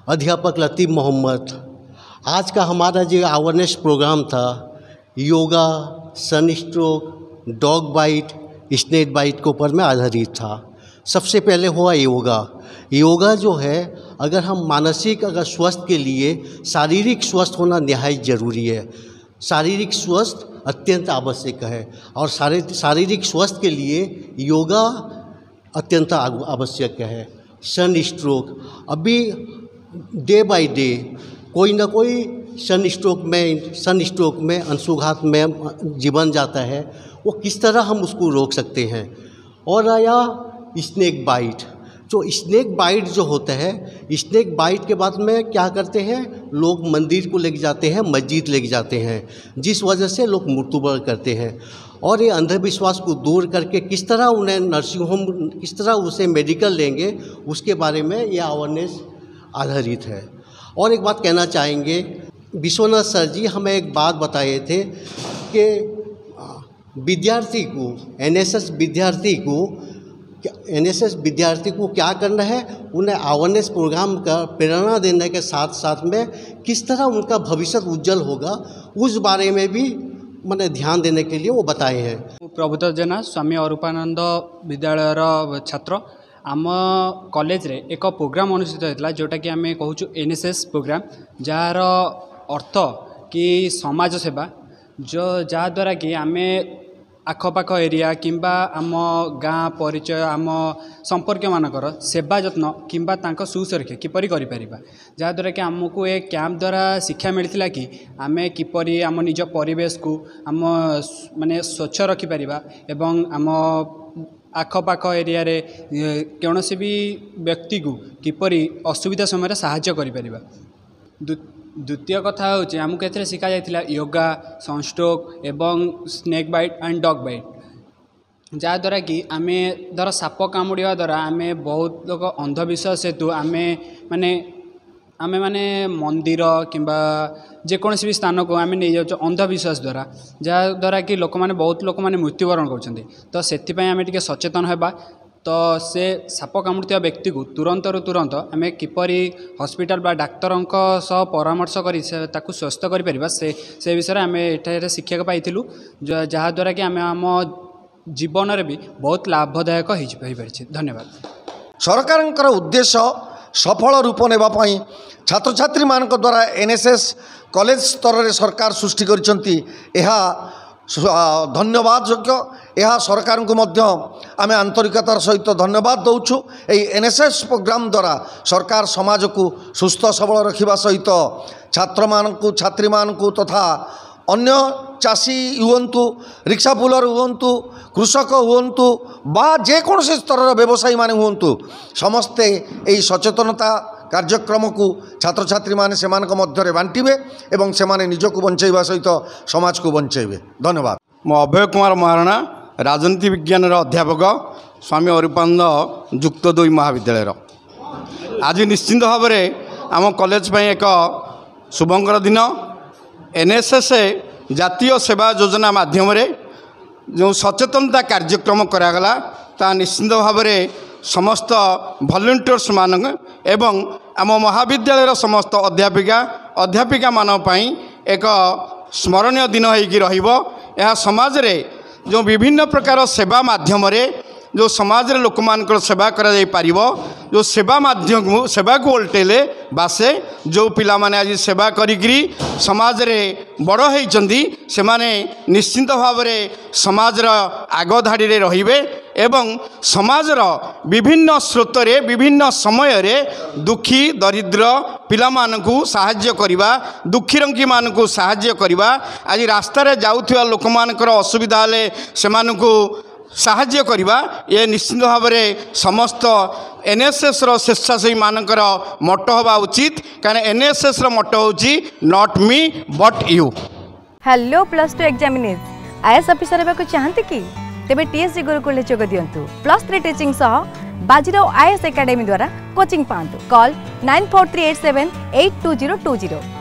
अध्यापक लतीफ़ मोहम्मद। आज का हमारा जो अवेयरनेस प्रोग्राम था yoga, sun stroke, dog bite, snake bite के ऊपर में आधारित था। सबसे पहले हुआ योगा। योगा जो है अगर हम मानसिक अगर स्वस्थ के लिए शारीरिक स्वस्थ होना निहायत ज़रूरी है। शारीरिक स्वस्थ अत्यंत आवश्यक है और शारीरिक स्वस्थ के लिए योगा अत्यंत आवश्यक है। सन स्ट्रोक, अभी डे बाय डे कोई ना कोई सन स्ट्रोक में अंशुघात में जीवन जाता है, वो किस तरह हम उसको रोक सकते हैं। और आया स्नेक बाइट। जो स्नेक बाइट जो होता है, स्नेक बाइट के बाद में क्या करते हैं लोग, मंदिर को लेके जाते हैं, मस्जिद लेके जाते हैं, जिस वजह से लोग मृत्युवरण करते हैं। और ये अंधविश्वास को दूर करके किस तरह उन्हें नर्सिंग होम, किस तरह उसे मेडिकल लेंगे, उसके बारे में ये अवेयरनेस आधारित है। और एक बात कहना चाहेंगे, विश्वनाथ सर जी हमें एक बात बताए थे कि विद्यार्थी को, एनएसएस विद्यार्थी को क्या करना है, उन्हें अवेयरनेस प्रोग्राम का प्रेरणा देने के साथ साथ में किस तरह उनका भविष्य उज्जवल होगा, उस बारे में भी मैंने ध्यान देने के लिए वो बताए हैं। प्रभुत जेना स्वामी अरूपानंद विद्यालय छात्र आम कॉलेज रे एक प्रोग्राम अनुष्ठित होता जोटा कि आम कहूँ एनएसएस प्रोग्राम, जार अर्थ कि समाज सेवा, जो जहाँद्वारा कि आम आखपाख एरिया किंबा आम गाँ परिचय आम संपर्क मानकर सेवा जत्न किंबा तांको सुसुरक्षा किपरि करि परिबा, जहाँद्वारा कि आमको ए कैंप द्वारा शिक्षा मिलता कि आम किपरि आम निज परिवेश को आम माने स्वच्छ रखि परिबा एवं आम आखपाख एरिया रे कौनसी भी व्यक्ति को किपरि असुविधा समय साहाय्य करि परिबा। द्वितीय कथा होची आमको एथरे शिखा जाइथिला योगा, सनस्ट्रोक एवं snake bite and dog bite, जहाँद्वारा कि आम धर साप कामुड़ा द्वारा आम बहुत लोग अंधविश्वास हेतु आम माने मंदिर किंबा जेकोसी भी स्थान को आम नहीं जाऊँ अंधविश्वास द्वारा, जहाँद्वारा कि लोक मैंने बहुत लोक मैंने मृत्युवरण कर, तो से आम टे सचेतन होगा। तो से साप कामुड़ुवा व्यक्ति को तुरंत आम किपरि हॉस्पिटल बा डाक्तरों सह परामर्श कर स्वस्थ कर से विषय आम एठारे शिक्षा पाइलु, जहाँद्वारा कि आम आम जीवन में भी बहुत लाभदायक हो पारि। धन्यवाद। सरकार उद्देश्य सफल रूप नेबाई छात्र छात्री मान द्वारा एनएसएस कॉलेज स्तर में सरकार सृष्टि करिसेंती, धन्यवाद योग्य। यह सरकार को मध्य आम आंतरिकतार सहित धन्यवाद दौचु। एनएसएस प्रोग्राम द्वारा सरकार समाज को सुस्थ सबल रखा सहित छात्र मानू छात्री मानू तथा अन्य चाषी हुंतु, रिक्शा पुलर हुंतु, कृषक हुंतु बा जेकोसी स्तर व्यवसायी माने हुंतु, समस्ते यही सचेतनता कार्यक्रम को छात्र छात्री माने से मध्य बांटे एवं से निजक बंचाइबा सहित समाज को बंचाइबे। धन्यवाद। मो अभय कुमार महाराणा, राजनीति विज्ञान अध्यापक, स्वामी अरूपानंद युक्त 2 महाविद्यालय। आज निश्चिंत भाव में आम कॉलेज पर एक शुभंकर दिन एनएसएस जातीय सेवा योजना माध्यम जो सचेतनता कार्यक्रम करागला, ता निश्चिंत भाव में समस्त वॉलंटियर्स मान एवं आम महाविद्यालय समस्त अध्यापिका मान पई एक स्मरणीय दिन होइकी रहिबो। यह समाज रे जो विभिन्न प्रकार सेवा माध्यम जो समाज रे लोक मानकर सेवा करा जाई पारिबो, जो सेवा माध्यम सेवा को उल्टेले बासे जो पिला माने आज सेवा करिकरी समाज रे बड़ होइचंदी, से माने निश्चिंत भाव में समाज रा आग धाड़ी रे रहिबे एवं समाज रा विभिन्न स्रोत रे विभिन्न समय रे दुखी दरिद्र पिला मानकु साहाय्य करिबा, दुखी रंगी मानकु साहाय्य करिबा। आज रास्ता रे जाउथिया लोक मानकर असुविधा हले से मानकु साहाय्य करिबा, ये निश्चित भाव में समस्त एनएसएस रो स्वेच्छासेवी मानकर मोटो होगा उचित, कारण एनएसएस रो मोटो होची not me but you. Hello plus 2 examinees IAS officer हेबाकु चाहंते कि तेबे टीएससी गुरुकुल जोग दियंतु। +3 टीचिंग सह बाजीराव आईएएस एकेडमी द्वारा कोचिंग पांतु। कॉल 9438782020।